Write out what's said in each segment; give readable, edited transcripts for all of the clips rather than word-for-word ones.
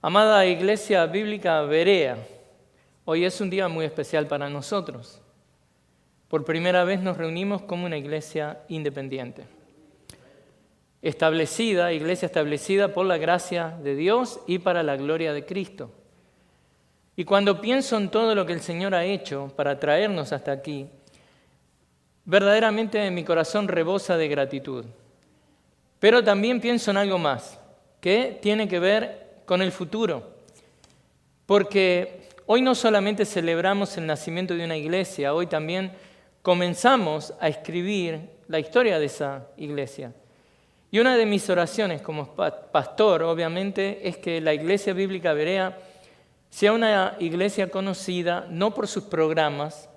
Amada Iglesia Bíblica Berea, hoy es un día muy especial para nosotros. Por primera vez nos reunimos como una iglesia independiente, iglesia establecida por la gracia de Dios y para la gloria de Cristo. Y cuando pienso en todo lo que el Señor ha hecho para traernos hasta aquí, verdaderamente mi corazón rebosa de gratitud. Pero también pienso en algo más, que tiene que ver con el futuro. Porque hoy no solamente celebramos el nacimiento de una iglesia, hoy también comenzamos a escribir la historia de esa iglesia. Y una de mis oraciones como pastor, obviamente, es que la Iglesia Bíblica Berea sea una iglesia conocida no por sus programas,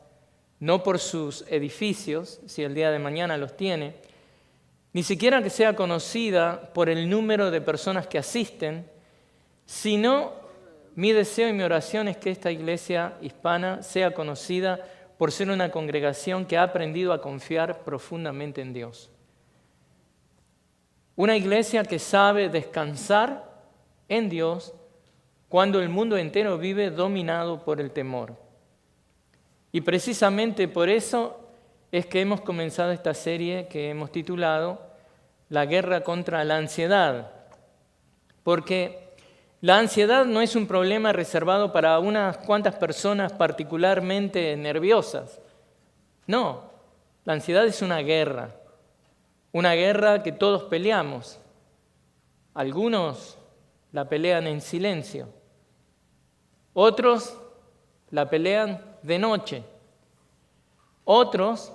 no por sus edificios, si el día de mañana los tiene, ni siquiera que sea conocida por el número de personas que asisten, sino mi deseo y mi oración es que esta iglesia hispana sea conocida por ser una congregación que ha aprendido a confiar profundamente en Dios. Una iglesia que sabe descansar en Dios cuando el mundo entero vive dominado por el temor. Y precisamente por eso es que hemos comenzado esta serie que hemos titulado La guerra contra la ansiedad. Porque la ansiedad no es un problema reservado para unas cuantas personas particularmente nerviosas. No, la ansiedad es una guerra que todos peleamos. Algunos la pelean en silencio, otros la pelean de noche, otros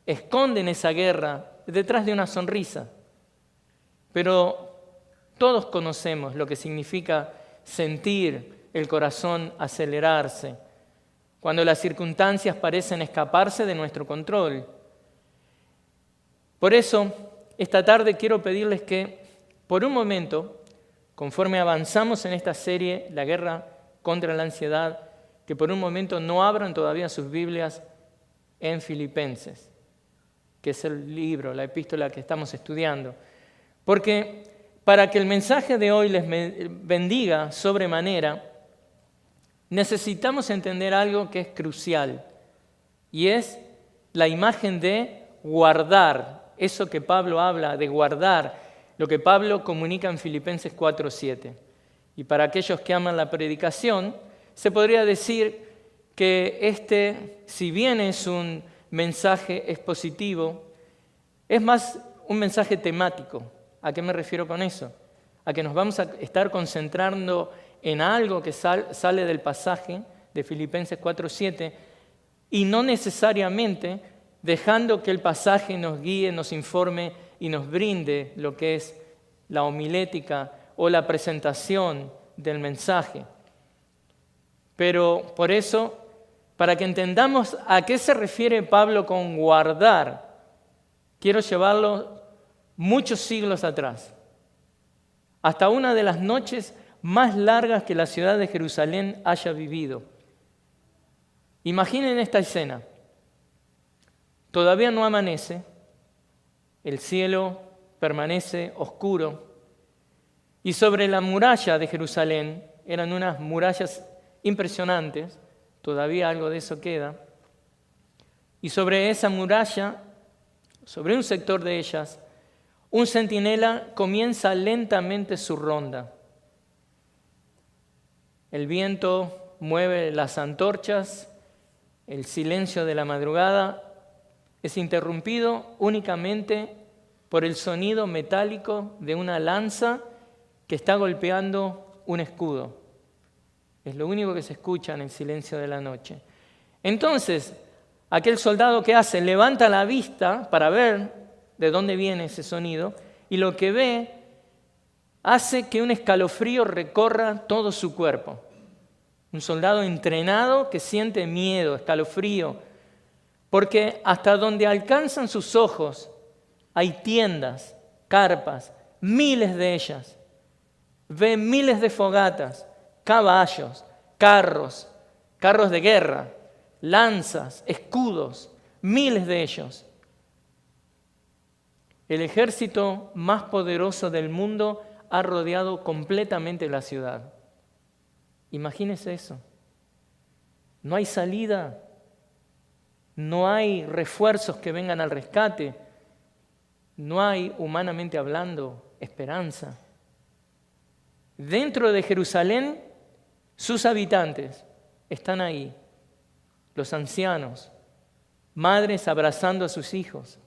esconden esa guerra detrás de una sonrisa. Pero todos conocemos lo que significa sentir el corazón acelerarse cuando las circunstancias parecen escaparse de nuestro control. Por eso, esta tarde quiero pedirles que, por un momento, conforme avanzamos en esta serie, La guerra contra la ansiedad, que por un momento no abran todavía sus Biblias en Filipenses, que es el libro, la epístola que estamos estudiando. Porque para que el mensaje de hoy les bendiga sobremanera, necesitamos entender algo que es crucial, y es la imagen de guardar, eso que Pablo habla de guardar, lo que Pablo comunica en Filipenses 4:7. Y para aquellos que aman la predicación, se podría decir que si bien es un mensaje expositivo, es más un mensaje temático. ¿A qué me refiero con eso? A que nos vamos a estar concentrando en algo que sale del pasaje de Filipenses 4:7 y no necesariamente dejando que el pasaje nos guíe, nos informe y nos brinde lo que es la homilética o la presentación del mensaje. Pero por eso, para que entendamos a qué se refiere Pablo con guardar, quiero llevarlo muchos siglos atrás, hasta una de las noches más largas que la ciudad de Jerusalén haya vivido. Imaginen esta escena. Todavía no amanece, el cielo permanece oscuro y sobre la muralla de Jerusalén, eran unas murallas impresionantes, todavía algo de eso queda, y sobre esa muralla, sobre un sector de ellas, un centinela comienza lentamente su ronda. El viento mueve las antorchas, el silencio de la madrugada es interrumpido únicamente por el sonido metálico de una lanza que está golpeando un escudo. Es lo único que se escucha en el silencio de la noche. Entonces, aquel soldado que hace, levanta la vista para ver de dónde viene ese sonido, y lo que ve hace que un escalofrío recorra todo su cuerpo. Un soldado entrenado que siente miedo, escalofrío, porque hasta donde alcanzan sus ojos hay tiendas, carpas, miles de ellas. Ve miles de fogatas, caballos, carros de guerra, lanzas, escudos, miles de ellos. El ejército más poderoso del mundo ha rodeado completamente la ciudad. Imagínese eso. No hay salida, no hay refuerzos que vengan al rescate, no hay, humanamente hablando, esperanza. Dentro de Jerusalén, sus habitantes están ahí, los ancianos, madres abrazando a sus hijos,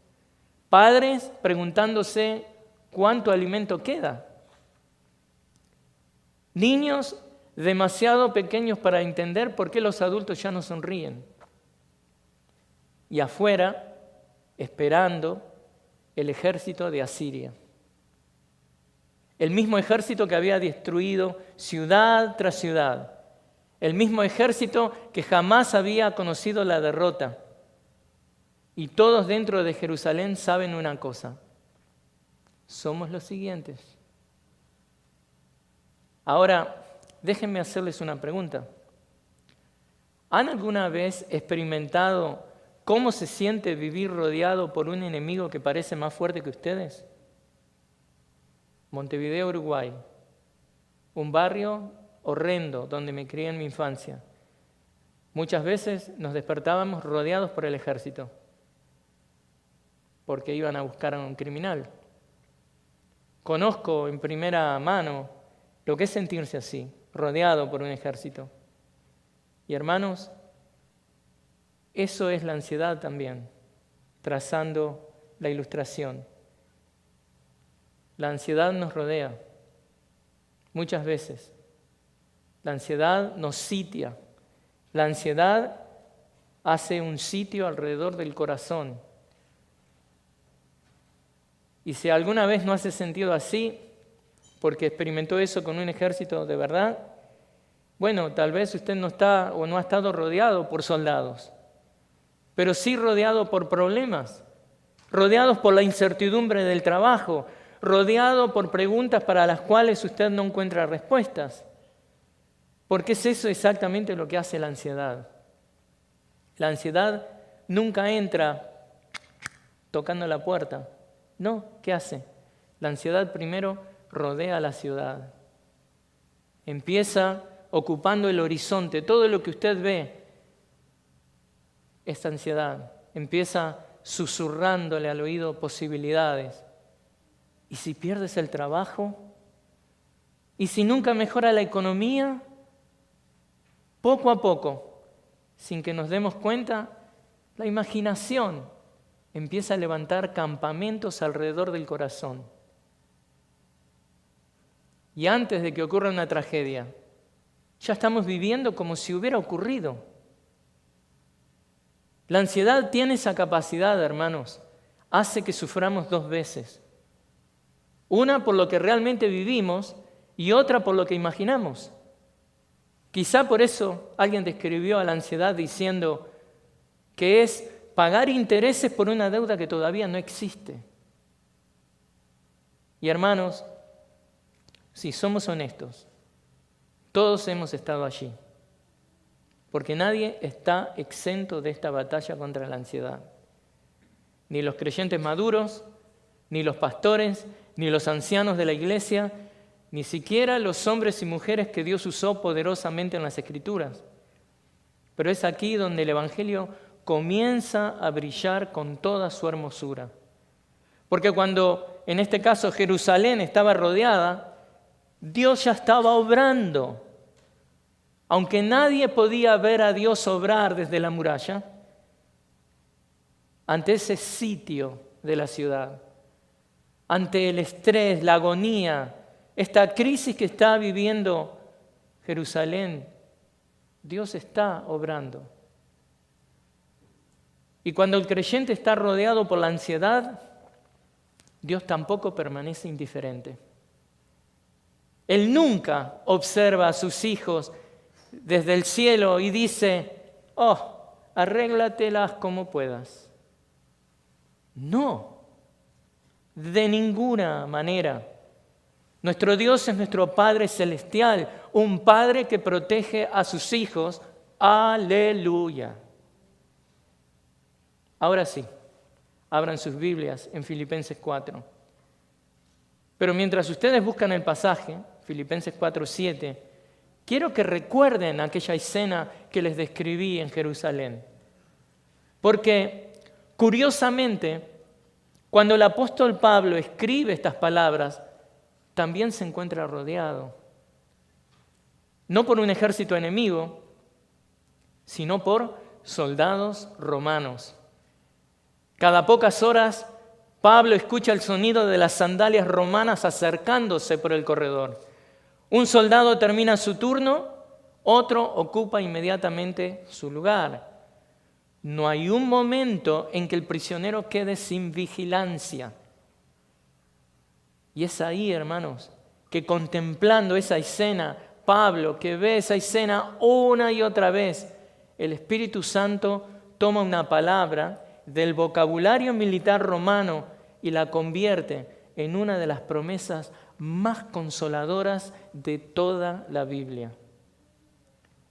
padres preguntándose cuánto alimento queda, niños demasiado pequeños para entender por qué los adultos ya no sonríen, y afuera, esperando el ejército de Asiria. El mismo ejército que había destruido ciudad tras ciudad. El mismo ejército que jamás había conocido la derrota. Y todos dentro de Jerusalén saben una cosa. Somos los siguientes. Ahora, déjenme hacerles una pregunta. ¿Han alguna vez experimentado cómo se siente vivir rodeado por un enemigo que parece más fuerte que ustedes? Montevideo, Uruguay, un barrio horrendo donde me crié en mi infancia. Muchas veces nos despertábamos rodeados por el ejército, porque iban a buscar a un criminal. Conozco en primera mano lo que es sentirse así, rodeado por un ejército. Y hermanos, eso es la ansiedad también, trazando la ilustración. La ansiedad nos rodea muchas veces. La ansiedad nos sitia. La ansiedad hace un sitio alrededor del corazón. Y si alguna vez no hace sentido así, porque experimentó eso con un ejército de verdad, bueno, tal vez usted no está o no ha estado rodeado por soldados, pero sí rodeado por problemas, rodeados por la incertidumbre del trabajo, rodeado por preguntas para las cuales usted no encuentra respuestas. Porque es eso exactamente lo que hace la ansiedad. La ansiedad nunca entra tocando la puerta. No, ¿qué hace? La ansiedad primero rodea la ciudad. Empieza ocupando el horizonte. Todo lo que usted ve, esta ansiedad, empieza susurrándole al oído posibilidades. ¿Y si pierdes el trabajo? ¿Y si nunca mejora la economía? Poco a poco, sin que nos demos cuenta, la imaginación empieza a levantar campamentos alrededor del corazón. Y antes de que ocurra una tragedia, ya estamos viviendo como si hubiera ocurrido. La ansiedad tiene esa capacidad, hermanos, hace que suframos dos veces. Una por lo que realmente vivimos y otra por lo que imaginamos. Quizá por eso alguien describió a la ansiedad diciendo que es pagar intereses por una deuda que todavía no existe. Y hermanos, si somos honestos, todos hemos estado allí, porque nadie está exento de esta batalla contra la ansiedad. Ni los creyentes maduros, ni los pastores, ni los ancianos de la iglesia, ni siquiera los hombres y mujeres que Dios usó poderosamente en las Escrituras. Pero es aquí donde el Evangelio comienza a brillar con toda su hermosura. Porque cuando, en este caso, Jerusalén estaba rodeada, Dios ya estaba obrando. Aunque nadie podía ver a Dios obrar desde la muralla, ante ese sitio de la ciudad, ante el estrés, la agonía, esta crisis que está viviendo Jerusalén, Dios está obrando. Y cuando el creyente está rodeado por la ansiedad, Dios tampoco permanece indiferente. Él nunca observa a sus hijos desde el cielo y dice, oh, arréglatelas como puedas. No, de ninguna manera. Nuestro Dios es nuestro Padre Celestial, un Padre que protege a sus hijos. ¡Aleluya! Ahora sí, abran sus Biblias en Filipenses 4. Pero mientras ustedes buscan el pasaje, Filipenses 4:7, quiero que recuerden aquella escena que les describí en Jerusalén. Porque, curiosamente, cuando el apóstol Pablo escribe estas palabras, también se encuentra rodeado. No por un ejército enemigo, sino por soldados romanos. Cada pocas horas, Pablo escucha el sonido de las sandalias romanas acercándose por el corredor. Un soldado termina su turno, otro ocupa inmediatamente su lugar. No hay un momento en que el prisionero quede sin vigilancia. Y es ahí, hermanos, que contemplando esa escena, Pablo, que ve esa escena una y otra vez, el Espíritu Santo toma una palabra del vocabulario militar romano y la convierte en una de las promesas más consoladoras de toda la Biblia.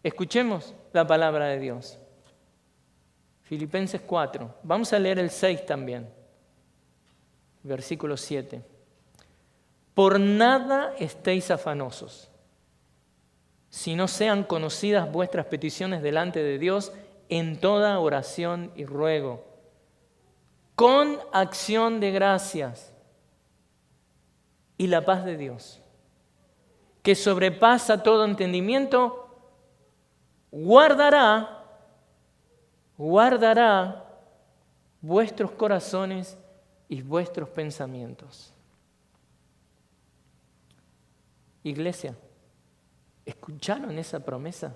Escuchemos la palabra de Dios. Filipenses 4. Vamos a leer el 6 también. Versículo 7. Por nada estéis afanosos, si no sean conocidas vuestras peticiones delante de Dios en toda oración y ruego, con acción de gracias, y la paz de Dios, que sobrepasa todo entendimiento, guardará vuestros corazones y vuestros pensamientos. Iglesia, ¿escucharon esa promesa?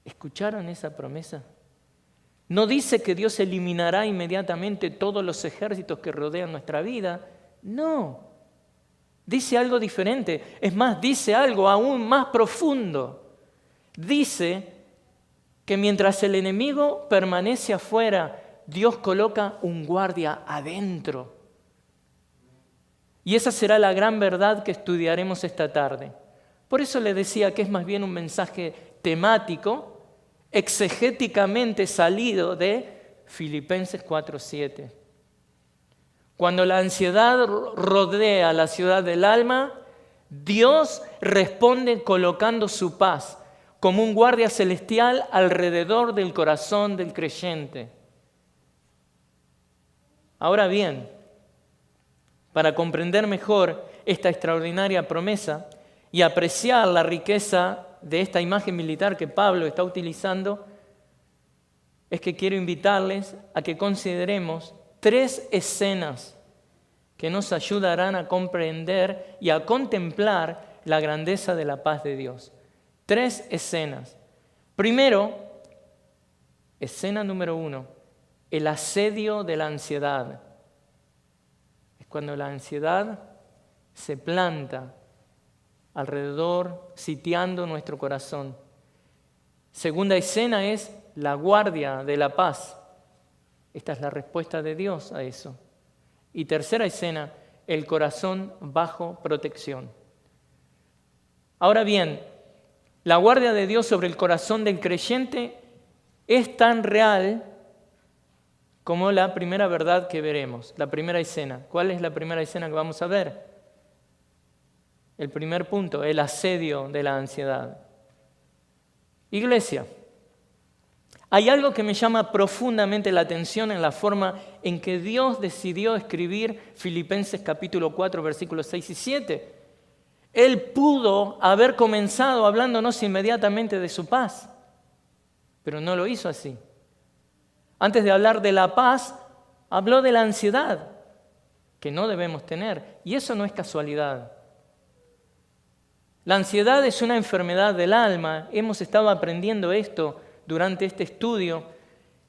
¿Escucharon esa promesa? No dice que Dios eliminará inmediatamente todos los ejércitos que rodean nuestra vida. No. Dice algo diferente. Es más, dice algo aún más profundo. Dice que mientras el enemigo permanece afuera, Dios coloca un guardia adentro. Y esa será la gran verdad que estudiaremos esta tarde. Por eso le decía que es más bien un mensaje temático, exegéticamente salido de Filipenses 4:7. Cuando la ansiedad rodea la ciudad del alma, Dios responde colocando su paz como un guardia celestial alrededor del corazón del creyente. Ahora bien, para comprender mejor esta extraordinaria promesa y apreciar la riqueza de esta imagen militar que Pablo está utilizando, es que quiero invitarles a que consideremos 3 escenas que nos ayudarán a comprender y a contemplar la grandeza de la paz de Dios. 3 escenas. Primero, escena número 1, el asedio de la ansiedad. Es cuando la ansiedad se planta alrededor, sitiando nuestro corazón. Segunda escena es la guardia de la paz. Esta es la respuesta de Dios a eso. Y tercera escena, el corazón bajo protección. Ahora bien, la guardia de Dios sobre el corazón del creyente es tan real como la primera verdad que veremos, la primera escena. ¿Cuál es la primera escena que vamos a ver? El primer punto, el asedio de la ansiedad. Iglesia, hay algo que me llama profundamente la atención en la forma en que Dios decidió escribir Filipenses capítulo 4, versículos 6 y 7. Él pudo haber comenzado hablándonos inmediatamente de su paz, pero no lo hizo así. Antes de hablar de la paz, habló de la ansiedad que no debemos tener, y eso no es casualidad. La ansiedad es una enfermedad del alma. Hemos estado aprendiendo esto durante este estudio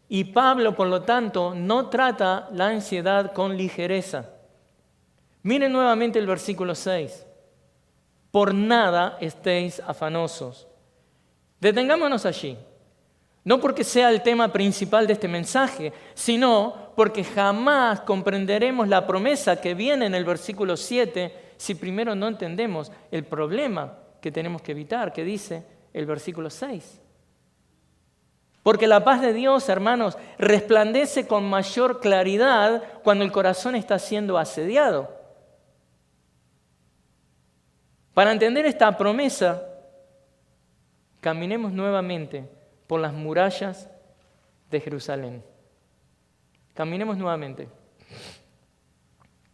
y Pablo, por lo tanto, no trata la ansiedad con ligereza. Miren nuevamente el versículo 6. Por nada estéis afanosos. Detengámonos allí. No porque sea el tema principal de este mensaje, sino porque jamás comprenderemos la promesa que viene en el versículo 7 si primero no entendemos el problema que tenemos que evitar, que dice el versículo 6. Porque la paz de Dios, hermanos, resplandece con mayor claridad cuando el corazón está siendo asediado. Para entender esta promesa, caminemos nuevamente por las murallas de Jerusalén. Caminemos nuevamente.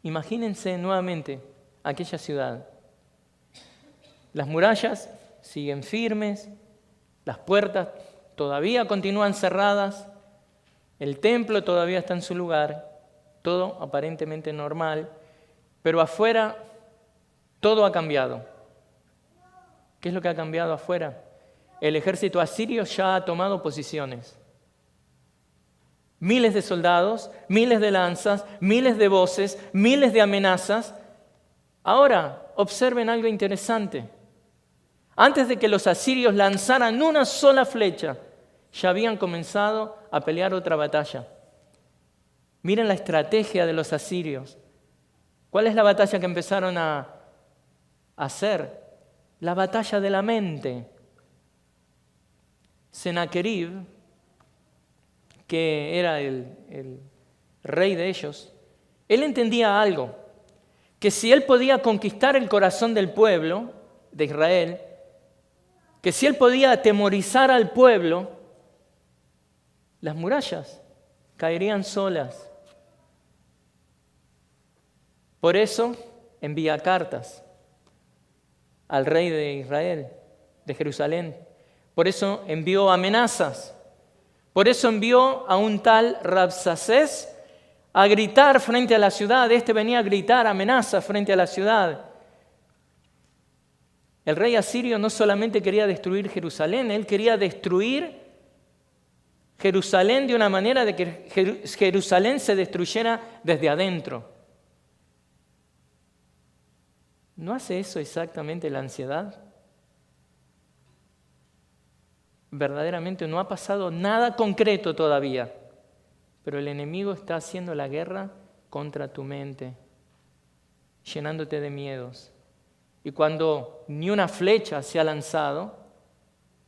Imagínense nuevamente aquella ciudad. Las murallas siguen firmes, las puertas todavía continúan cerradas, el templo todavía está en su lugar, todo aparentemente normal, pero afuera todo ha cambiado. ¿Qué es lo que ha cambiado afuera? El ejército asirio ya ha tomado posiciones. Miles de soldados, miles de lanzas, miles de voces, miles de amenazas. Ahora, observen algo interesante. Antes de que los asirios lanzaran una sola flecha, ya habían comenzado a pelear otra batalla. Miren la estrategia de los asirios. ¿Cuál es la batalla que empezaron a hacer? La batalla de la mente. Sennacherib, que era el rey de ellos, él entendía algo, que si él podía conquistar el corazón del pueblo de Israel, que si él podía atemorizar al pueblo, las murallas caerían solas. Por eso envía cartas al rey de Israel, de Jerusalén. Por eso envió amenazas. Por eso envió a un tal Rabsacés a gritar frente a la ciudad. Este venía a gritar amenazas frente a la ciudad. El rey asirio no solamente quería destruir Jerusalén, él quería destruir Jerusalén de una manera de que Jerusalén se destruyera desde adentro. ¿No hace eso exactamente la ansiedad? Verdaderamente no ha pasado nada concreto todavía, pero el enemigo está haciendo la guerra contra tu mente, llenándote de miedos. Y cuando ni una flecha se ha lanzado,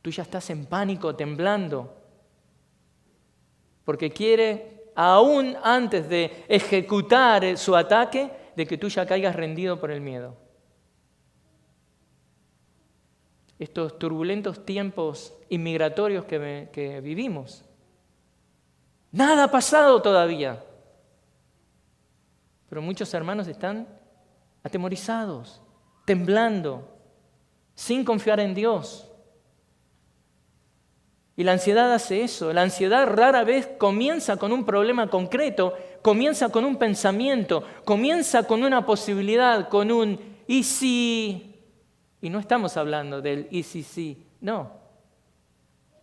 tú ya estás en pánico, temblando, porque quiere, aún antes de ejecutar su ataque, de que tú ya caigas rendido por el miedo. Estos turbulentos tiempos inmigratorios que vivimos. Nada ha pasado todavía. Pero muchos hermanos están atemorizados, temblando, sin confiar en Dios. Y la ansiedad hace eso. La ansiedad rara vez comienza con un problema concreto, comienza con un pensamiento, comienza con una posibilidad, con un ¿y si? Y no estamos hablando del y si sí, no.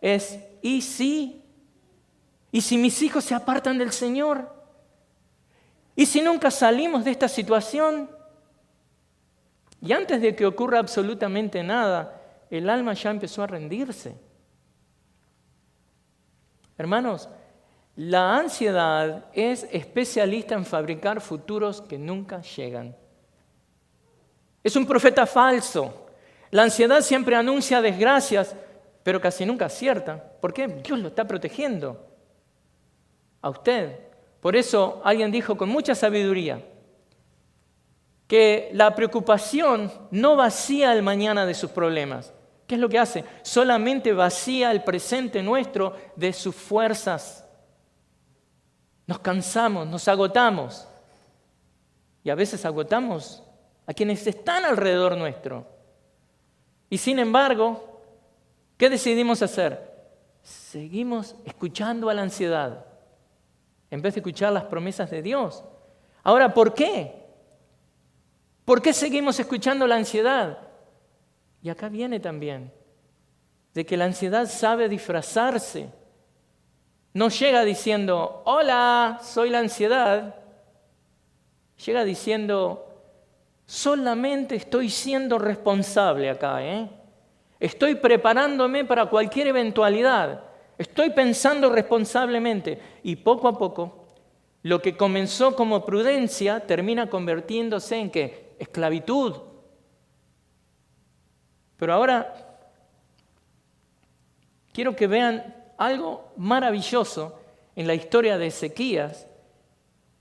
Es ¿y si? ¿Y si mis hijos se apartan del Señor? ¿Y si nunca salimos de esta situación? Y antes de que ocurra absolutamente nada, el alma ya empezó a rendirse. Hermanos, la ansiedad es especialista en fabricar futuros que nunca llegan. Es un profeta falso. La ansiedad siempre anuncia desgracias, pero casi nunca acierta. ¿Por qué? Dios lo está protegiendo a usted. Por eso alguien dijo con mucha sabiduría que la preocupación no vacía el mañana de sus problemas. ¿Qué es lo que hace? Solamente vacía el presente nuestro de sus fuerzas. Nos cansamos, nos agotamos. Y a veces agotamos a quienes están alrededor nuestro. Y sin embargo, ¿qué decidimos hacer? Seguimos escuchando a la ansiedad en vez de escuchar las promesas de Dios. Ahora, ¿por qué? ¿Por qué seguimos escuchando la ansiedad? Y acá viene también de que la ansiedad sabe disfrazarse. No llega diciendo, hola, soy la ansiedad. Llega diciendo, solamente estoy siendo responsable acá, Estoy preparándome para cualquier eventualidad. Estoy pensando responsablemente. Y poco a poco, lo que comenzó como prudencia termina convirtiéndose en ¿qué? Esclavitud. Pero ahora quiero que vean algo maravilloso en la historia de Ezequías,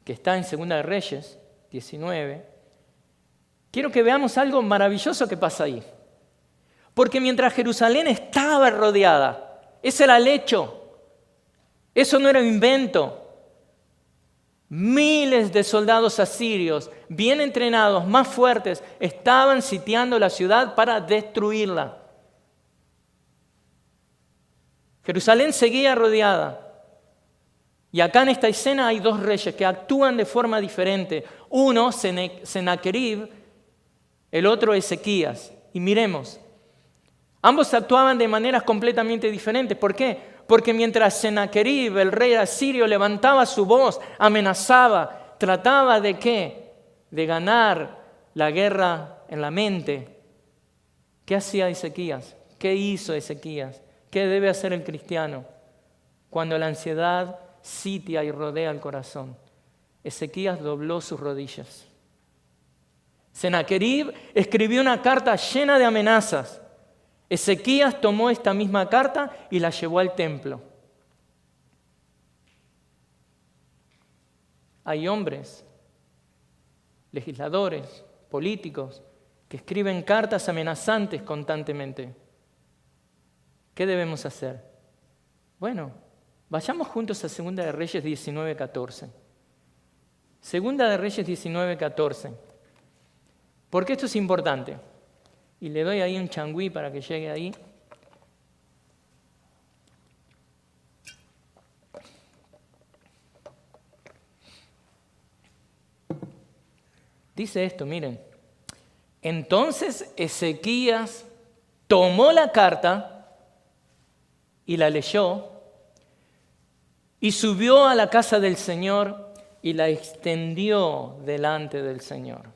que está en 2 de Reyes 19. quiero que veamos algo maravilloso que pasa ahí. Porque mientras Jerusalén estaba rodeada, ese era el hecho, eso no era un invento. Miles de soldados asirios, bien entrenados, más fuertes, estaban sitiando la ciudad para destruirla. Jerusalén seguía rodeada. Y acá en esta escena hay dos reyes que actúan de forma diferente. Uno, Sennacherib, el otro, Ezequías. Y miremos, ambos actuaban de maneras completamente diferentes. ¿Por qué? Porque mientras Sennacherib, el rey asirio, levantaba su voz, amenazaba, trataba de ¿qué? De ganar la guerra en la mente. ¿Qué hacía Ezequías? ¿Qué hizo Ezequías? ¿Qué debe hacer el cristiano cuando la ansiedad sitia y rodea el corazón? Ezequías dobló sus rodillas. Sennacherib escribió una carta llena de amenazas. Ezequías tomó esta misma carta y la llevó al templo. Hay hombres, legisladores, políticos, que escriben cartas amenazantes constantemente. ¿Qué debemos hacer? Bueno, vayamos juntos a 2 de Reyes 19:14. 2 de Reyes 19:14. Porque esto es importante. Y le doy ahí un changüí para que llegue ahí. Dice esto, miren. Entonces Ezequías tomó la carta y la leyó y subió a la casa del Señor y la extendió delante del Señor.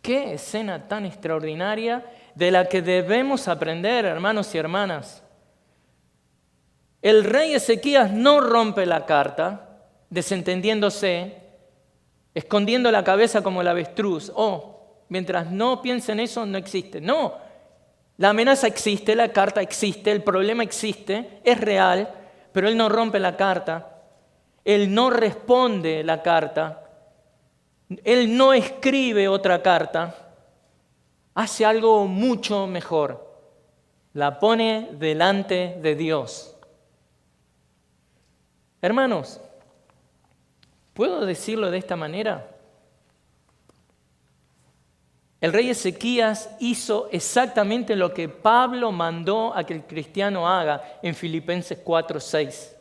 Qué escena tan extraordinaria de la que debemos aprender, hermanos y hermanas. El rey Ezequías no rompe la carta, desentendiéndose, escondiendo la cabeza como el avestruz. Mientras no piensen eso, no existe. No, la amenaza existe, la carta existe, el problema existe, es real, pero él no rompe la carta, él no responde la carta. Él no escribe otra carta, hace algo mucho mejor. La pone delante de Dios. Hermanos, ¿puedo decirlo de esta manera? El rey Ezequías hizo exactamente lo que Pablo mandó a que el cristiano haga en Filipenses 4:6.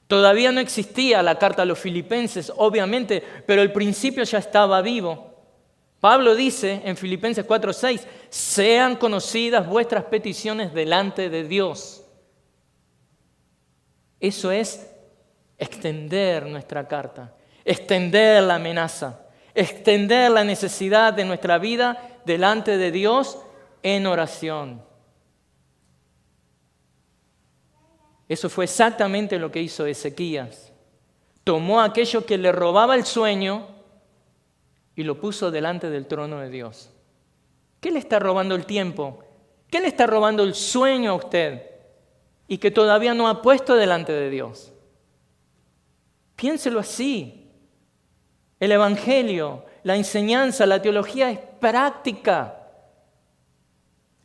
Todavía no existía la carta a los filipenses, obviamente, pero el principio ya estaba vivo. Pablo dice en Filipenses 4:6, sean conocidas vuestras peticiones delante de Dios. Eso es extender nuestra carta, extender la amenaza, extender la necesidad de nuestra vida delante de Dios en oración. Eso fue exactamente lo que hizo Ezequías. Tomó aquello que le robaba el sueño y lo puso delante del trono de Dios. ¿Qué le está robando el tiempo? ¿Qué le está robando el sueño a usted? Y que todavía no ha puesto delante de Dios. Piénselo así. El evangelio, la enseñanza, la teología es práctica.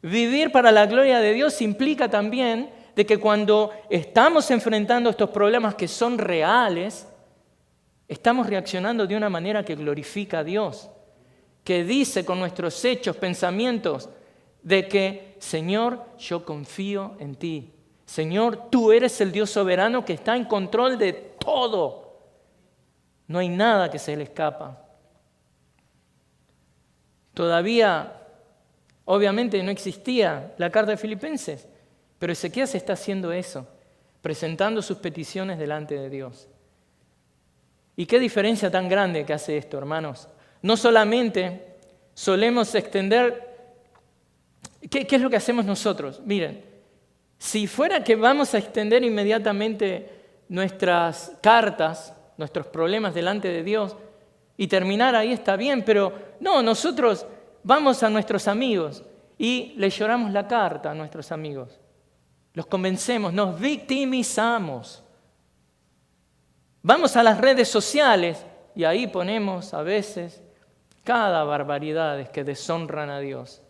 Vivir para la gloria de Dios implica también de que cuando estamos enfrentando estos problemas que son reales, estamos reaccionando de una manera que glorifica a Dios, que dice con nuestros hechos, pensamientos, de que, Señor, yo confío en ti. Señor, tú eres el Dios soberano que está en control de todo. No hay nada que se le escapa. Todavía, obviamente, no existía la carta de Filipenses, pero Ezequías está haciendo eso, presentando sus peticiones delante de Dios. ¿Y qué diferencia tan grande que hace esto, hermanos? No solamente solemos extender. ¿Qué es lo que hacemos nosotros? Miren, si fuera que vamos a extender inmediatamente nuestras cartas, nuestros problemas delante de Dios y terminar ahí está bien, pero no, nosotros vamos a nuestros amigos y les lloramos la carta a nuestros amigos. Los convencemos, nos victimizamos. Vamos a las redes sociales y ahí ponemos a veces cada barbaridad que deshonran a Dios.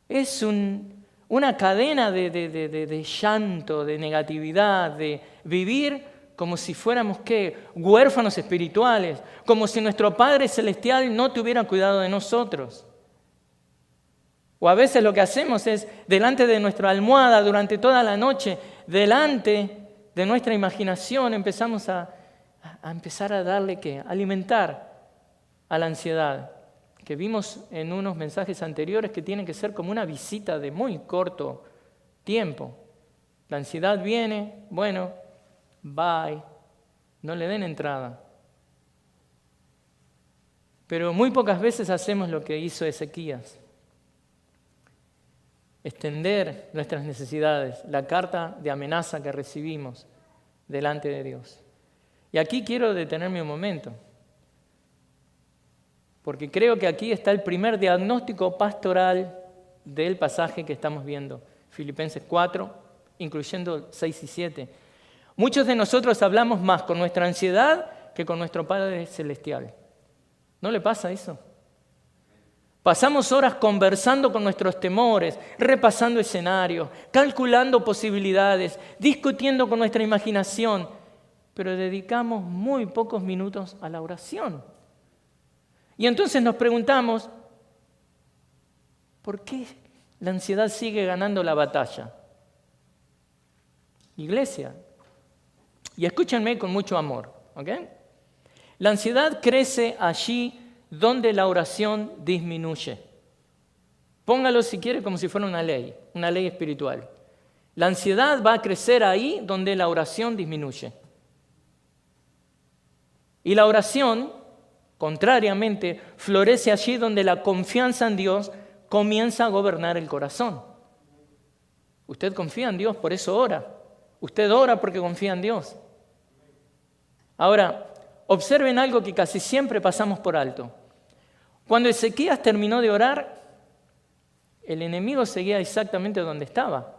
Es una cadena de llanto, de negatividad, de vivir como si fuéramos, huérfanos espirituales, como si nuestro Padre Celestial no tuviera cuidado de nosotros. O a veces lo que hacemos es, delante de nuestra almohada, durante toda la noche, delante de nuestra imaginación, empezamos a empezar a darle, alimentar a la ansiedad, que vimos en unos mensajes anteriores que tienen que ser como una visita de muy corto tiempo. La ansiedad viene, bueno, bye, no le den entrada. Pero muy pocas veces hacemos lo que hizo Ezequías. Extender nuestras necesidades, la carta de amenaza que recibimos delante de Dios. Y aquí quiero detenerme un momento, porque creo que aquí está el primer diagnóstico pastoral del pasaje que estamos viendo, Filipenses 4, incluyendo 6 y 7. Muchos de nosotros hablamos más con nuestra ansiedad que con nuestro Padre Celestial. ¿No le pasa eso? Pasamos horas conversando con nuestros temores, repasando escenarios, calculando posibilidades, discutiendo con nuestra imaginación, pero dedicamos muy pocos minutos a la oración. Y entonces nos preguntamos, ¿por qué la ansiedad sigue ganando la batalla? Iglesia, y escúchenme con mucho amor, ¿ok? La ansiedad crece allí donde la oración disminuye. Póngalo si quiere como si fuera una ley espiritual. La ansiedad va a crecer ahí donde la oración disminuye. Y la oración, contrariamente, florece allí donde la confianza en Dios comienza a gobernar el corazón. Usted confía en Dios, por eso ora. Usted ora porque confía en Dios. Ahora, observen algo que casi siempre pasamos por alto. Cuando Ezequías terminó de orar, el enemigo seguía exactamente donde estaba.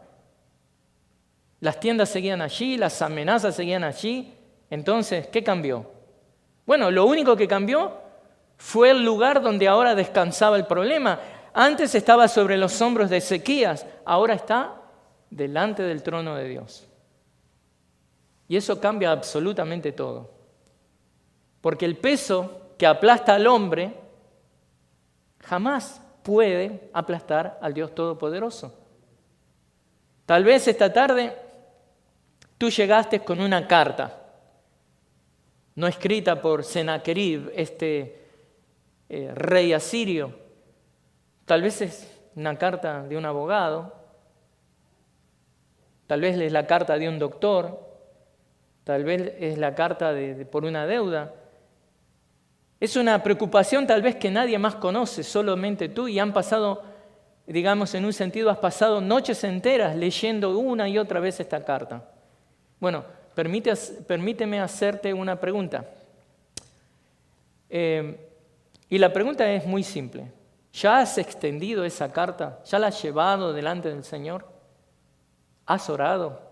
Las tiendas seguían allí, las amenazas seguían allí. Entonces, ¿qué cambió? Bueno, lo único que cambió fue el lugar donde ahora descansaba el problema. Antes estaba sobre los hombros de Ezequías, ahora está delante del trono de Dios. Y eso cambia absolutamente todo. Porque el peso que aplasta al hombre jamás puede aplastar al Dios Todopoderoso. Tal vez esta tarde tú llegaste con una carta, no escrita por Senaquerib, rey asirio. Tal vez es una carta de un abogado, tal vez es la carta de un doctor, tal vez es la carta por una deuda. Es una preocupación tal vez que nadie más conoce, solamente tú, y han pasado, digamos, en un sentido, has pasado noches enteras leyendo una y otra vez esta carta. Bueno, permíteme hacerte una pregunta. Y la pregunta es muy simple. ¿Ya has extendido esa carta? ¿Ya la has llevado delante del Señor? ¿Has orado?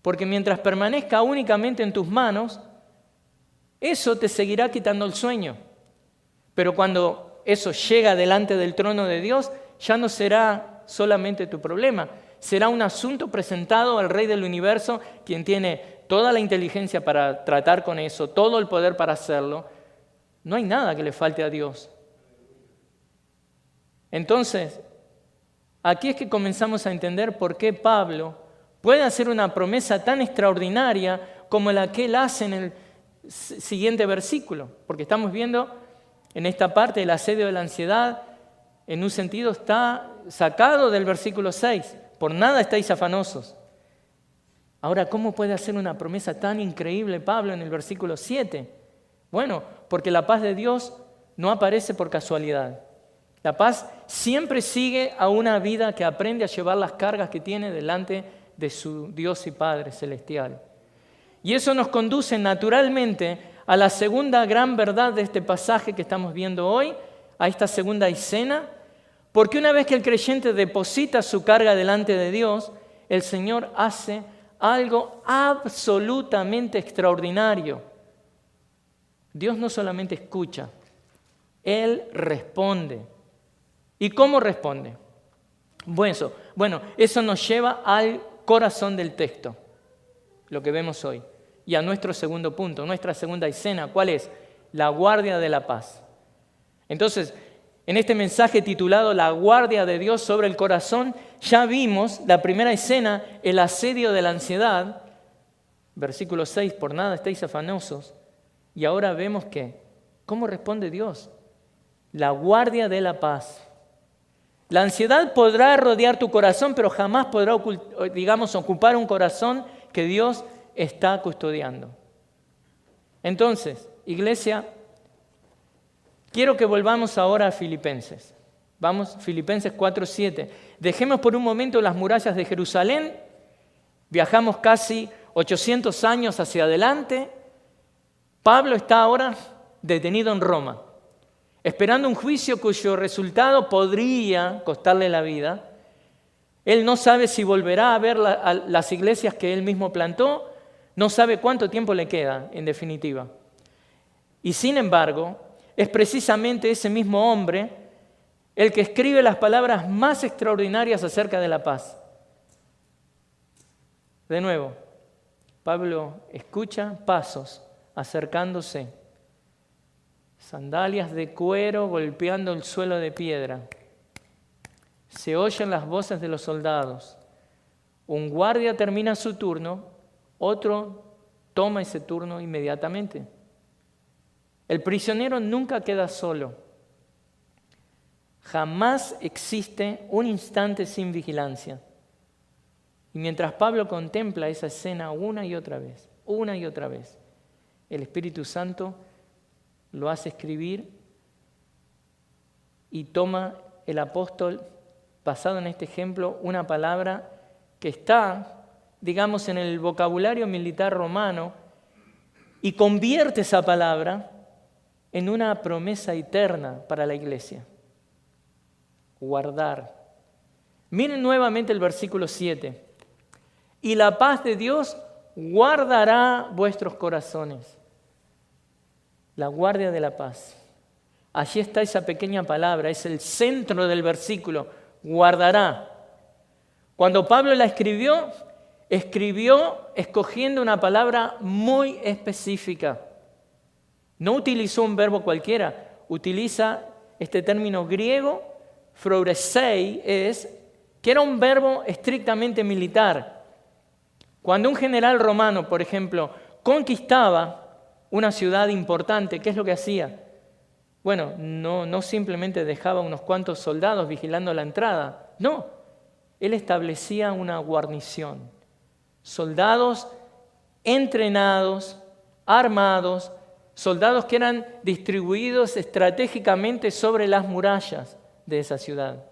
Porque mientras permanezca únicamente en tus manos, eso te seguirá quitando el sueño. Pero cuando eso llega delante del trono de Dios, ya no será solamente tu problema. Será un asunto presentado al Rey del Universo, quien tiene toda la inteligencia para tratar con eso, todo el poder para hacerlo. No hay nada que le falte a Dios. Entonces, aquí es que comenzamos a entender por qué Pablo puede hacer una promesa tan extraordinaria como la que él hace en el siguiente versículo, porque estamos viendo en esta parte el asedio de la ansiedad, en un sentido está sacado del versículo 6, por nada estáis afanosos. Ahora, ¿cómo puede hacer una promesa tan increíble Pablo en el versículo 7? Bueno, porque la paz de Dios no aparece por casualidad. La paz siempre sigue a una vida que aprende a llevar las cargas que tiene delante de su Dios y Padre celestial. Y eso nos conduce naturalmente a la segunda gran verdad de este pasaje que estamos viendo hoy, a esta segunda escena, porque una vez que el creyente deposita su carga delante de Dios, el Señor hace algo absolutamente extraordinario. Dios no solamente escucha, Él responde. ¿Y cómo responde? Bueno, eso nos lleva al corazón del texto, lo que vemos hoy, y a nuestro segundo punto, nuestra segunda escena. ¿Cuál es? La guardia de la paz. Entonces, en este mensaje titulado La guardia de Dios sobre el corazón, ya vimos la primera escena, el asedio de la ansiedad, versículo 6, por nada estéis afanosos, y ahora vemos ¿cómo responde Dios? La guardia de la paz. La ansiedad podrá rodear tu corazón, pero jamás podrá, ocupar un corazón que Dios está custodiando. Entonces, iglesia, quiero que volvamos ahora a Filipenses. Vamos, Filipenses 4:7. Dejemos por un momento las murallas de Jerusalén, viajamos casi 800 años hacia adelante. Pablo está ahora detenido en Roma, esperando un juicio cuyo resultado podría costarle la vida. Él no sabe si volverá a ver las iglesias que él mismo plantó, no sabe cuánto tiempo le queda, en definitiva. Y sin embargo, es precisamente ese mismo hombre el que escribe las palabras más extraordinarias acerca de la paz. De nuevo, Pablo escucha pasos acercándose, sandalias de cuero golpeando el suelo de piedra. Se oyen las voces de los soldados. Un guardia termina su turno, otro toma ese turno inmediatamente. El prisionero nunca queda solo. Jamás existe un instante sin vigilancia. Y mientras Pablo contempla esa escena una y otra vez, el Espíritu Santo lo hace escribir y toma el apóstol, basado en este ejemplo, una palabra que está, en el vocabulario militar romano y convierte esa palabra en una promesa eterna para la iglesia. Guardar. Miren nuevamente el versículo 7. Y la paz de Dios guardará vuestros corazones. La guardia de la paz. Allí está esa pequeña palabra, es el centro del versículo, guardará. Cuando Pablo la escribió escogiendo una palabra muy específica. No utilizó un verbo cualquiera, utiliza este término griego, phroresei, que era un verbo estrictamente militar. Cuando un general romano, por ejemplo, conquistaba una ciudad importante, ¿qué es lo que hacía? Bueno, no simplemente dejaba unos cuantos soldados vigilando la entrada. No, él establecía una guarnición. Soldados entrenados, armados, soldados que eran distribuidos estratégicamente sobre las murallas de esa ciudad.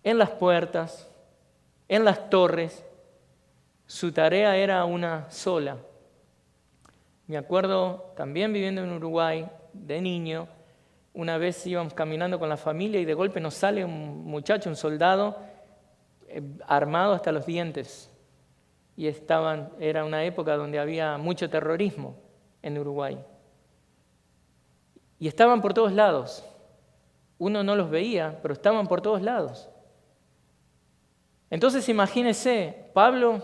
En las puertas, en las torres, su tarea era una sola. Me acuerdo también viviendo en Uruguay, de niño, una vez íbamos caminando con la familia y de golpe nos sale un muchacho, un soldado, armado hasta los dientes. Y era una época donde había mucho terrorismo en Uruguay. Y estaban por todos lados. Uno no los veía, pero estaban por todos lados. Entonces imagínense, Pablo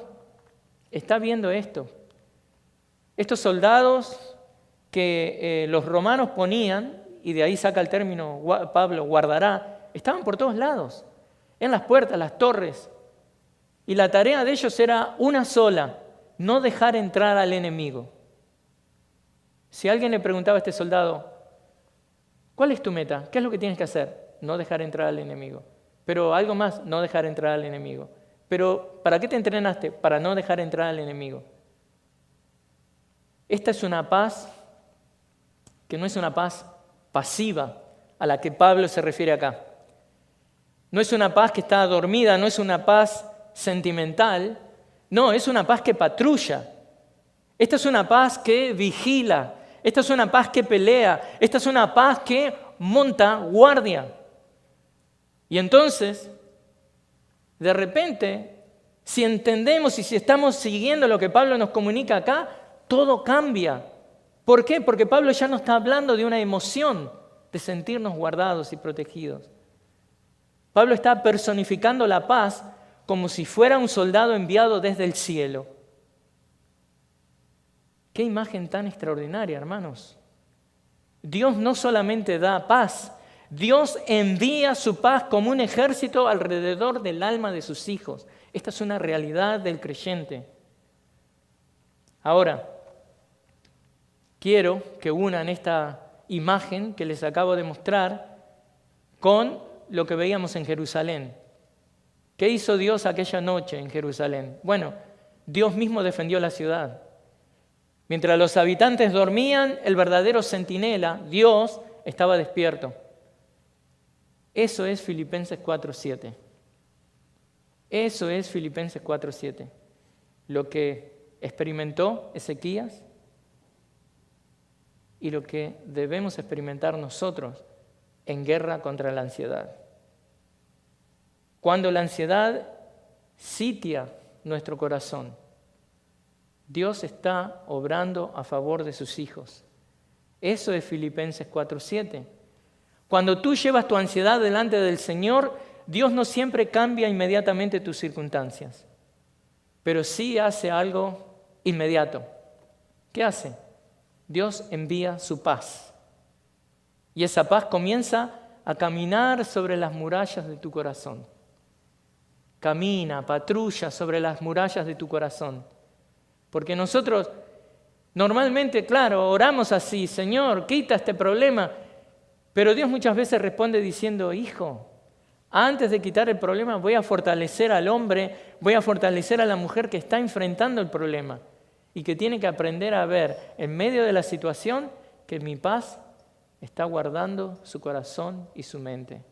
está viendo esto. Estos soldados que los romanos ponían, y de ahí saca el término Pablo, guardará, estaban por todos lados, en las puertas, las torres. Y la tarea de ellos era una sola, no dejar entrar al enemigo. Si alguien le preguntaba a este soldado, ¿cuál es tu meta? ¿Qué es lo que tienes que hacer? No dejar entrar al enemigo. Pero algo más, no dejar entrar al enemigo. Pero ¿para qué te entrenaste? Para no dejar entrar al enemigo. Esta es una paz que no es una paz pasiva a la que Pablo se refiere acá. No es una paz que está dormida, no es una paz sentimental, no, es una paz que patrulla. Esta es una paz que vigila, esta es una paz que pelea, esta es una paz que monta guardia. Y entonces, de repente, si entendemos y si estamos siguiendo lo que Pablo nos comunica acá, todo cambia. ¿Por qué? Porque Pablo ya no está hablando de una emoción de sentirnos guardados y protegidos. Pablo está personificando la paz como si fuera un soldado enviado desde el cielo. ¡Qué imagen tan extraordinaria, hermanos! Dios no solamente da paz, Dios envía su paz como un ejército alrededor del alma de sus hijos. Esta es una realidad del creyente. Ahora, quiero que unan esta imagen que les acabo de mostrar con lo que veíamos en Jerusalén. ¿Qué hizo Dios aquella noche en Jerusalén? Bueno, Dios mismo defendió la ciudad. Mientras los habitantes dormían, el verdadero centinela, Dios, estaba despierto. Eso es Filipenses 4:7. Eso es Filipenses 4:7. Lo que experimentó Ezequías y lo que debemos experimentar nosotros en guerra contra la ansiedad. Cuando la ansiedad sitia nuestro corazón, Dios está obrando a favor de sus hijos. Eso es Filipenses 4:7. Cuando tú llevas tu ansiedad delante del Señor, Dios no siempre cambia inmediatamente tus circunstancias, pero sí hace algo inmediato. ¿Qué hace? Dios envía su paz. Y esa paz comienza a caminar sobre las murallas de tu corazón. Camina, patrulla sobre las murallas de tu corazón. Porque nosotros normalmente, claro, oramos así: Señor, quita este problema. Pero Dios muchas veces responde diciendo: hijo, antes de quitar el problema voy a fortalecer al hombre, voy a fortalecer a la mujer que está enfrentando el problema y que tiene que aprender a ver en medio de la situación que mi paz está guardando su corazón y su mente.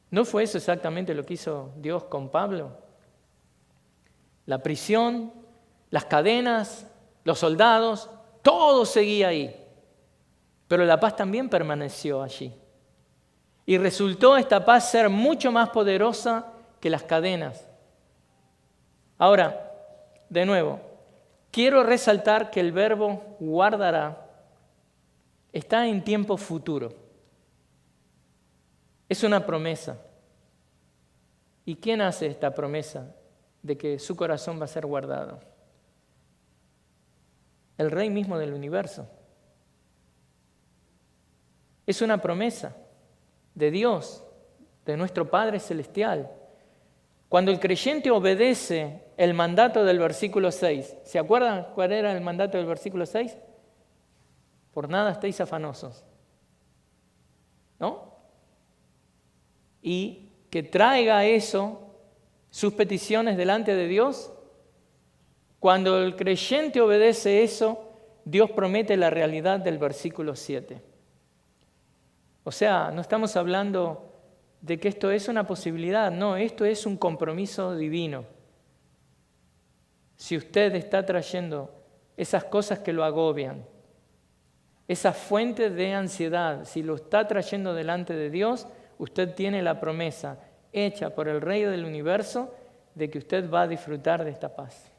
¿No fue eso exactamente lo que hizo Dios con Pablo? La prisión, las cadenas, los soldados, todo seguía ahí. Pero la paz también permaneció allí. Y resultó esta paz ser mucho más poderosa que las cadenas. Ahora, de nuevo, quiero resaltar que el verbo guardará está en tiempo futuro. Es una promesa. ¿Y quién hace esta promesa de que su corazón va a ser guardado? El Rey mismo del universo. Es una promesa de Dios, de nuestro Padre Celestial. Cuando el creyente obedece el mandato del versículo 6, ¿se acuerdan cuál era el mandato del versículo 6? Por nada estéis afanosos, ¿no? Y que traiga eso, sus peticiones delante de Dios. Cuando el creyente obedece eso, Dios promete la realidad del versículo 7. O sea, no estamos hablando de que esto es una posibilidad, no, esto es un compromiso divino. Si usted está trayendo esas cosas que lo agobian, esas fuentes de ansiedad, si lo está trayendo delante de Dios, usted tiene la promesa hecha por el Rey del universo de que usted va a disfrutar de esta paz.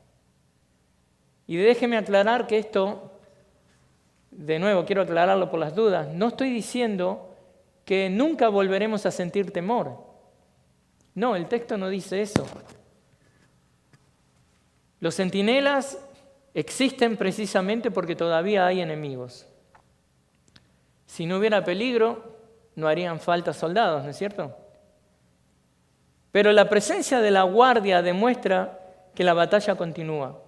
Y déjeme aclarar que esto, de nuevo quiero aclararlo por las dudas, no estoy diciendo que nunca volveremos a sentir temor. No, el texto no dice eso. Los centinelas existen precisamente porque todavía hay enemigos. Si no hubiera peligro, no harían falta soldados, ¿no es cierto? Pero la presencia de la guardia demuestra que la batalla continúa.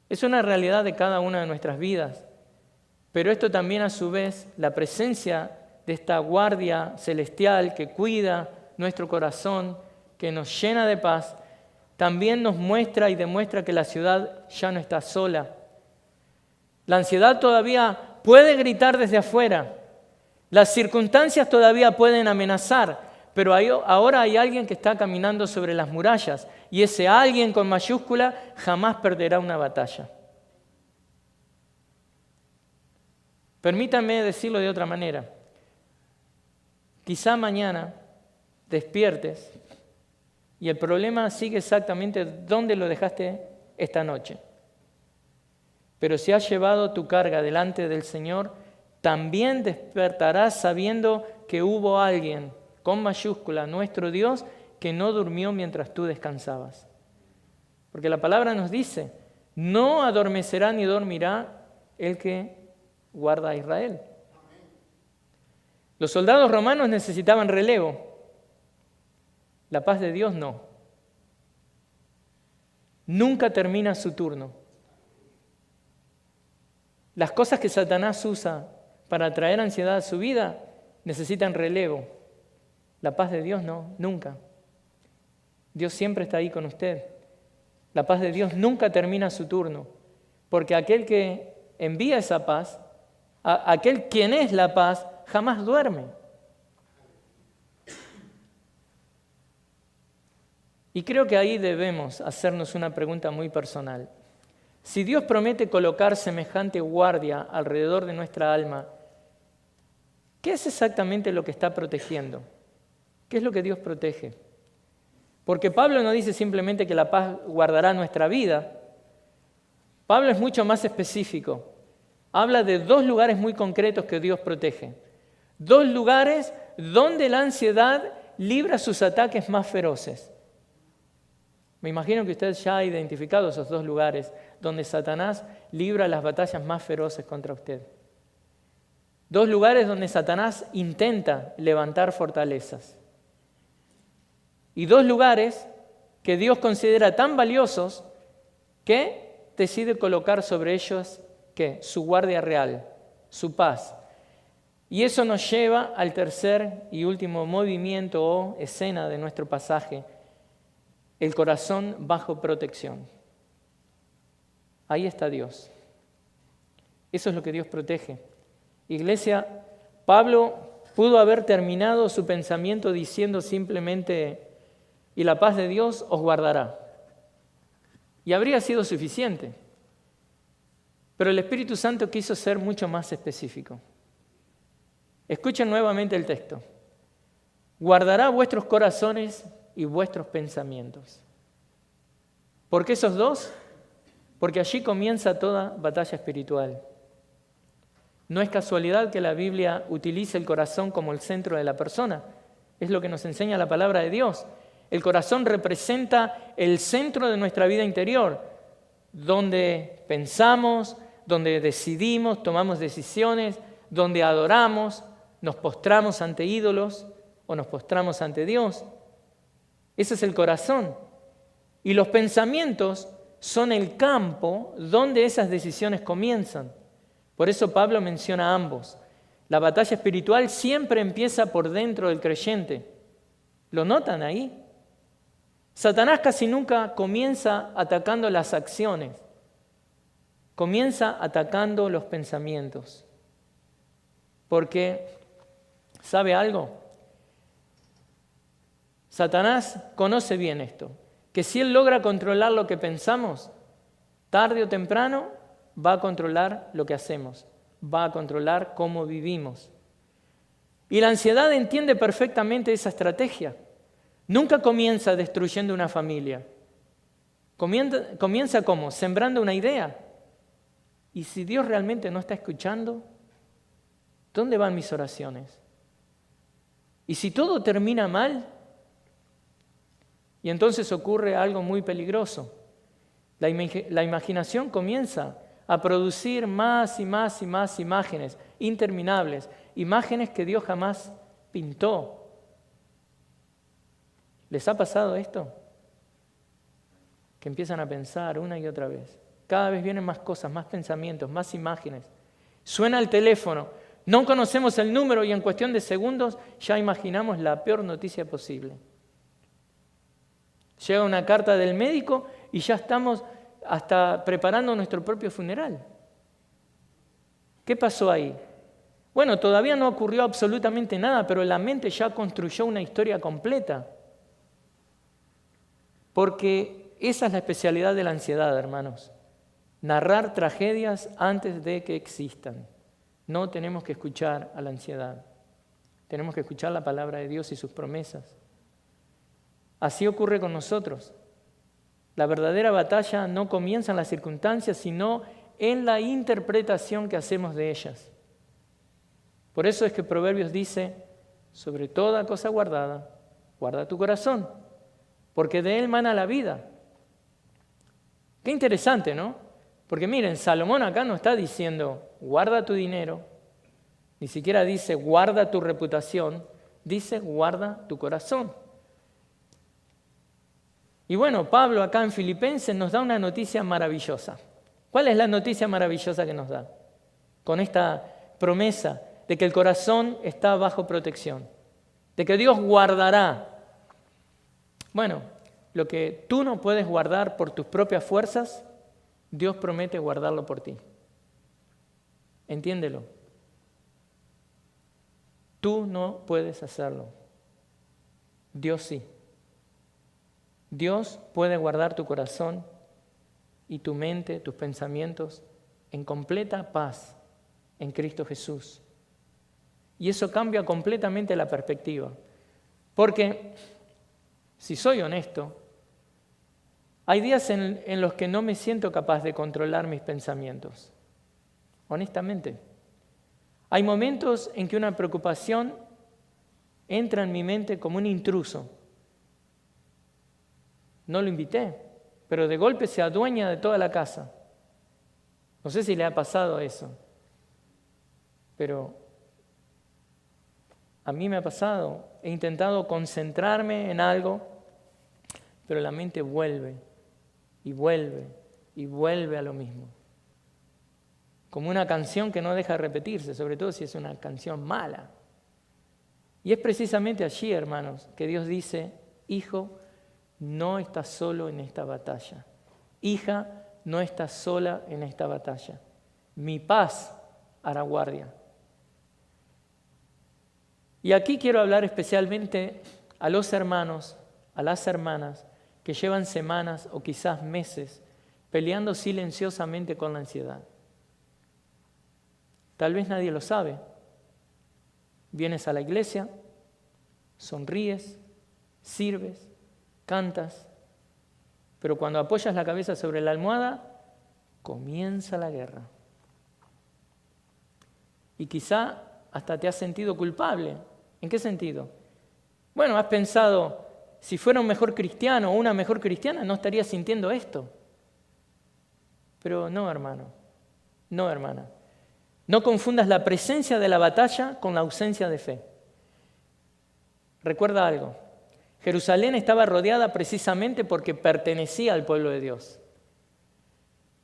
Es una realidad de cada una de nuestras vidas. Pero esto también, a su vez, la presencia de esta guardia celestial que cuida nuestro corazón, que nos llena de paz, también nos muestra y demuestra que la ciudad ya no está sola. La ansiedad todavía puede gritar desde afuera. Las circunstancias todavía pueden amenazar, pero ahora hay alguien que está caminando sobre las murallas y ese alguien con mayúscula jamás perderá una batalla. Permítanme decirlo de otra manera. Quizá mañana despiertes y el problema sigue exactamente donde lo dejaste esta noche. Pero si has llevado tu carga delante del Señor, también despertarás sabiendo que hubo alguien, con mayúscula, nuestro Dios, que no durmió mientras tú descansabas. Porque la palabra nos dice, no adormecerá ni dormirá el que guarda a Israel. Los soldados romanos necesitaban relevo. La paz de Dios no. Nunca termina su turno. Las cosas que Satanás usa para traer ansiedad a su vida necesitan relevo. La paz de Dios no, nunca. Dios siempre está ahí con usted. La paz de Dios nunca termina su turno, porque aquel que envía esa paz, aquel quien es la paz, jamás duerme. Y creo que ahí debemos hacernos una pregunta muy personal. Si Dios promete colocar semejante guardia alrededor de nuestra alma, ¿qué es exactamente lo que está protegiendo? ¿Qué es lo que Dios protege? Porque Pablo no dice simplemente que la paz guardará nuestra vida. Pablo es mucho más específico. Habla de 2 lugares muy concretos que Dios protege. 2 lugares donde la ansiedad libra sus ataques más feroces. Me imagino que usted ya ha identificado esos 2 lugares donde Satanás libra las batallas más feroces contra usted. 2 lugares donde Satanás intenta levantar fortalezas. Y 2 lugares que Dios considera tan valiosos que decide colocar sobre ellos ¿qué? Su guardia real, su paz. Y eso nos lleva al tercer y último movimiento o escena de nuestro pasaje, el corazón bajo protección. Ahí está Dios. Eso es lo que Dios protege. Iglesia, Pablo pudo haber terminado su pensamiento diciendo simplemente, y la paz de Dios os guardará. Y habría sido suficiente. Pero el Espíritu Santo quiso ser mucho más específico. Escuchen nuevamente el texto. Guardará vuestros corazones y vuestros pensamientos. ¿Por qué esos 2? Porque allí comienza toda batalla espiritual. No es casualidad que la Biblia utilice el corazón como el centro de la persona. Es lo que nos enseña la palabra de Dios. El corazón representa el centro de nuestra vida interior, donde pensamos, donde decidimos, tomamos decisiones, donde adoramos, nos postramos ante ídolos o nos postramos ante Dios. Ese es el corazón. Y los pensamientos son el campo donde esas decisiones comienzan. Por eso Pablo menciona a ambos. La batalla espiritual siempre empieza por dentro del creyente. ¿Lo notan ahí? Satanás casi nunca comienza atacando las acciones. Comienza atacando los pensamientos. Porque, ¿sabe algo? Satanás conoce bien esto, que si él logra controlar lo que pensamos, tarde o temprano va a controlar lo que hacemos, va a controlar cómo vivimos. Y la ansiedad entiende perfectamente esa estrategia. Nunca comienza destruyendo una familia. Comienza ¿cómo? Sembrando una idea. Y si Dios realmente no está escuchando, ¿dónde van mis oraciones? Y si todo termina mal, y entonces ocurre algo muy peligroso. La imaginación comienza a producir más y más y más imágenes interminables, imágenes que Dios jamás pintó. ¿Les ha pasado esto? Que empiezan a pensar una y otra vez. Cada vez vienen más cosas, más pensamientos, más imágenes. Suena el teléfono, no conocemos el número y en cuestión de segundos ya imaginamos la peor noticia posible. Llega una carta del médico y ya estamos hasta preparando nuestro propio funeral. ¿Qué pasó ahí? Bueno, todavía no ocurrió absolutamente nada, pero la mente ya construyó una historia completa. Porque esa es la especialidad de la ansiedad, hermanos. Narrar tragedias antes de que existan. No tenemos que escuchar a la ansiedad. Tenemos que escuchar la palabra de Dios y sus promesas. Así ocurre con nosotros. La verdadera batalla no comienza en las circunstancias, sino en la interpretación que hacemos de ellas. Por eso es que Proverbios dice, sobre toda cosa guardada, guarda tu corazón, porque de él mana la vida. Qué interesante, ¿no? Porque miren, Salomón acá no está diciendo, guarda tu dinero, ni siquiera dice, guarda tu reputación, dice, guarda tu corazón. Y bueno, Pablo acá en Filipenses nos da una noticia maravillosa. ¿Cuál es la noticia maravillosa que nos da? Con esta promesa de que el corazón está bajo protección, de que Dios guardará. Bueno, lo que tú no puedes guardar por tus propias fuerzas, Dios promete guardarlo por ti. Entiéndelo. Tú no puedes hacerlo. Dios sí. Dios puede guardar tu corazón y tu mente, tus pensamientos, en completa paz en Cristo Jesús. Y eso cambia completamente la perspectiva. Porque, si soy honesto, hay días en los que no me siento capaz de controlar mis pensamientos. Honestamente. Hay momentos en que una preocupación entra en mi mente como un intruso. No lo invité, pero de golpe se adueña de toda la casa. No sé si le ha pasado eso, pero a mí me ha pasado. He intentado concentrarme en algo, pero la mente vuelve y vuelve y vuelve a lo mismo. Como una canción que no deja de repetirse, sobre todo si es una canción mala. Y es precisamente allí, hermanos, que Dios dice, hijo, no estás solo en esta batalla. Hija, no estás sola en esta batalla. Mi paz hará guardia. Y aquí quiero hablar especialmente a los hermanos, a las hermanas que llevan semanas o quizás meses peleando silenciosamente con la ansiedad. Tal vez nadie lo sabe. Vienes a la iglesia, sonríes, sirves, cantas, pero cuando apoyas la cabeza sobre la almohada, comienza la guerra. Y quizá hasta te has sentido culpable. ¿En qué sentido? Bueno, has pensado, si fuera un mejor cristiano o una mejor cristiana, no estaría sintiendo esto. Pero no, hermano, no, hermana. No confundas la presencia de la batalla con la ausencia de fe. Recuerda algo. Jerusalén estaba rodeada precisamente porque pertenecía al pueblo de Dios.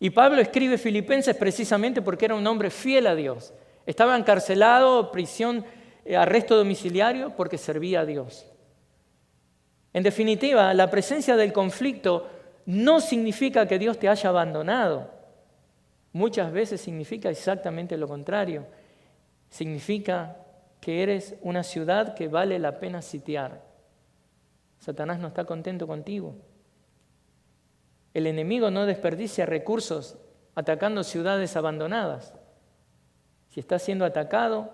Y Pablo escribe Filipenses precisamente porque era un hombre fiel a Dios. Estaba encarcelado, prisión, arresto domiciliario porque servía a Dios. En definitiva, la presencia del conflicto no significa que Dios te haya abandonado. Muchas veces significa exactamente lo contrario. Significa que eres una ciudad que vale la pena sitiar. Satanás no está contento contigo. El enemigo no desperdicia recursos atacando ciudades abandonadas. Si está siendo atacado,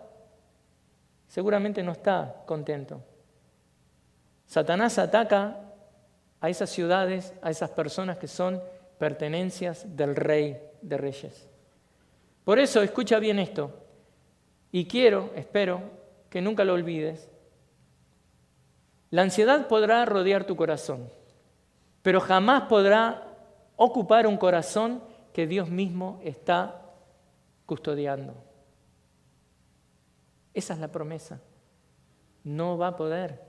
seguramente no está contento. Satanás ataca a esas ciudades, a esas personas que son pertenencias del Rey de Reyes. Por eso, escucha bien esto, y espero, que nunca lo olvides. La ansiedad podrá rodear tu corazón, pero jamás podrá ocupar un corazón que Dios mismo está custodiando. Esa es la promesa. No va a poder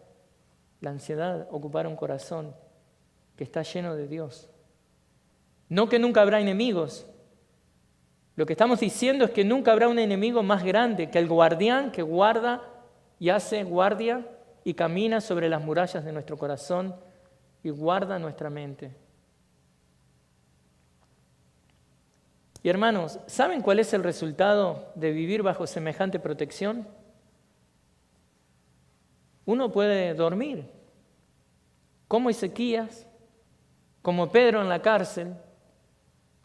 la ansiedad ocupar un corazón que está lleno de Dios. No que nunca habrá enemigos. Lo que estamos diciendo es que nunca habrá un enemigo más grande que el guardián que guarda y hace guardia y camina sobre las murallas de nuestro corazón y guarda nuestra mente. Y hermanos, ¿saben cuál es el resultado de vivir bajo semejante protección? Uno puede dormir, como Ezequías, como Pedro en la cárcel,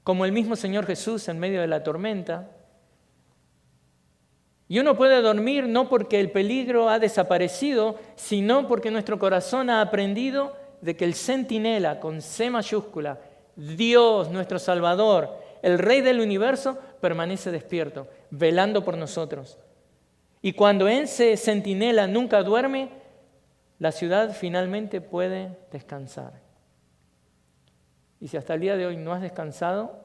como el mismo Señor Jesús en medio de la tormenta. Y uno puede dormir no porque el peligro ha desaparecido, sino porque nuestro corazón ha aprendido de que el centinela, con C mayúscula, Dios, nuestro Salvador, el Rey del universo, permanece despierto, velando por nosotros. Y cuando ese centinela nunca duerme, la ciudad finalmente puede descansar. Y si hasta el día de hoy no has descansado,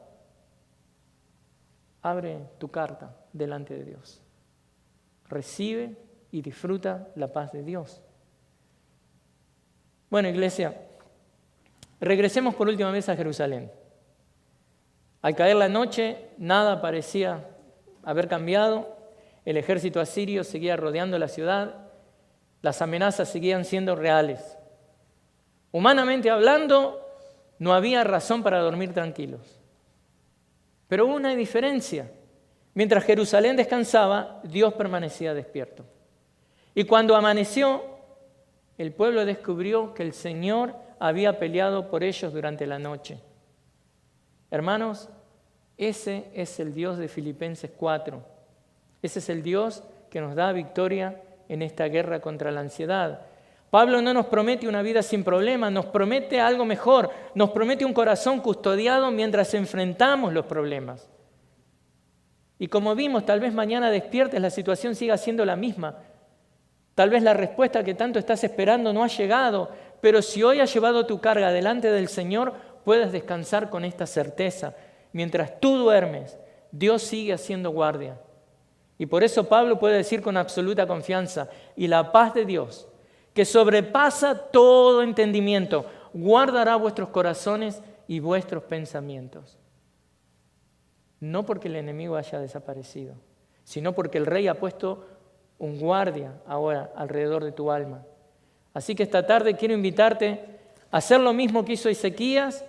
abre tu carta delante de Dios. Recibe y disfruta la paz de Dios. Bueno, iglesia, regresemos por última vez a Jerusalén. Al caer la noche, nada parecía haber cambiado. El ejército asirio seguía rodeando la ciudad. Las amenazas seguían siendo reales. Humanamente hablando, no había razón para dormir tranquilos. Pero hubo una diferencia. Mientras Jerusalén descansaba, Dios permanecía despierto. Y cuando amaneció, el pueblo descubrió que el Señor había peleado por ellos durante la noche. Hermanos, ese es el Dios de Filipenses 4. Ese es el Dios que nos da victoria en esta guerra contra la ansiedad. Pablo no nos promete una vida sin problemas, nos promete algo mejor, nos promete un corazón custodiado mientras enfrentamos los problemas. Y como vimos, tal vez mañana despiertes, la situación siga siendo la misma. Tal vez la respuesta que tanto estás esperando no ha llegado, pero si hoy has llevado tu carga delante del Señor, puedes descansar con esta certeza. Mientras tú duermes, Dios sigue haciendo guardia. Y por eso Pablo puede decir con absoluta confianza, y la paz de Dios, que sobrepasa todo entendimiento, guardará vuestros corazones y vuestros pensamientos. No porque el enemigo haya desaparecido, sino porque el Rey ha puesto un guardia ahora alrededor de tu alma. Así que esta tarde quiero invitarte a hacer lo mismo que hizo Ezequías,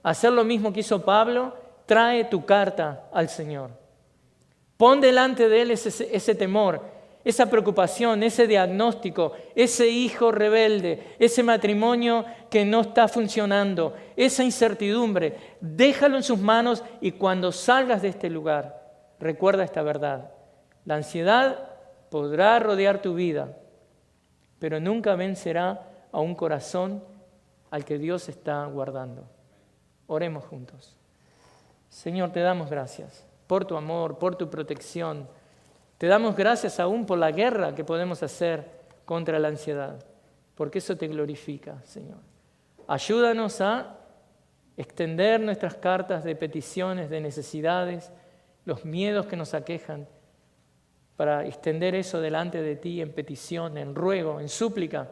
a hacer lo mismo que hizo Pablo. Trae tu carta al Señor. Pon delante de Él ese temor, esa preocupación, ese diagnóstico, ese hijo rebelde, ese matrimonio que no está funcionando, esa incertidumbre. Déjalo en sus manos y cuando salgas de este lugar, recuerda esta verdad. La ansiedad podrá rodear tu vida, pero nunca vencerá a un corazón al que Dios está guardando. Oremos juntos. Señor, te damos gracias por tu amor, por tu protección. Te damos gracias aún por la guerra que podemos hacer contra la ansiedad, porque eso te glorifica, Señor. Ayúdanos a extender nuestras cartas de peticiones, de necesidades, los miedos que nos aquejan, para extender eso delante de ti en petición, en ruego, en súplica,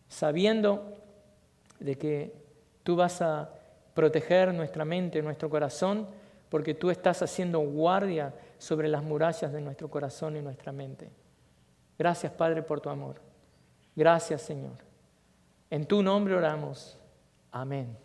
sabiendo de que tú vas a proteger nuestra mente, nuestro corazón, porque tú estás haciendo guardia sobre las murallas de nuestro corazón y nuestra mente. Gracias, Padre, por tu amor. Gracias, Señor. En tu nombre oramos. Amén.